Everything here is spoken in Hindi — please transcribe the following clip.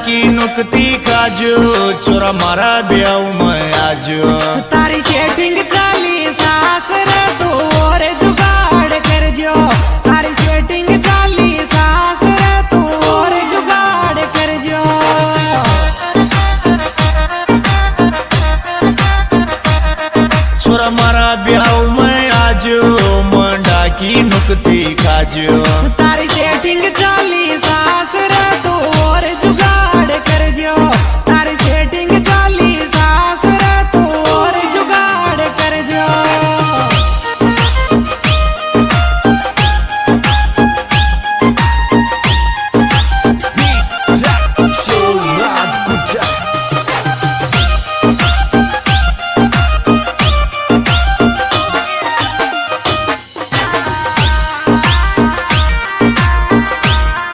की नुकती काजो छोरा मारा ब्याह में आजो तारी सेटिंग चाली सास रे तू और जुगाड़ कर जो तारी सेटिंग चाली सास रे तू और जुगाड़ कर जो छोरा मारा ब्याह में आजो मंडा की नुकती काजो तारी सेटिंग चाली सास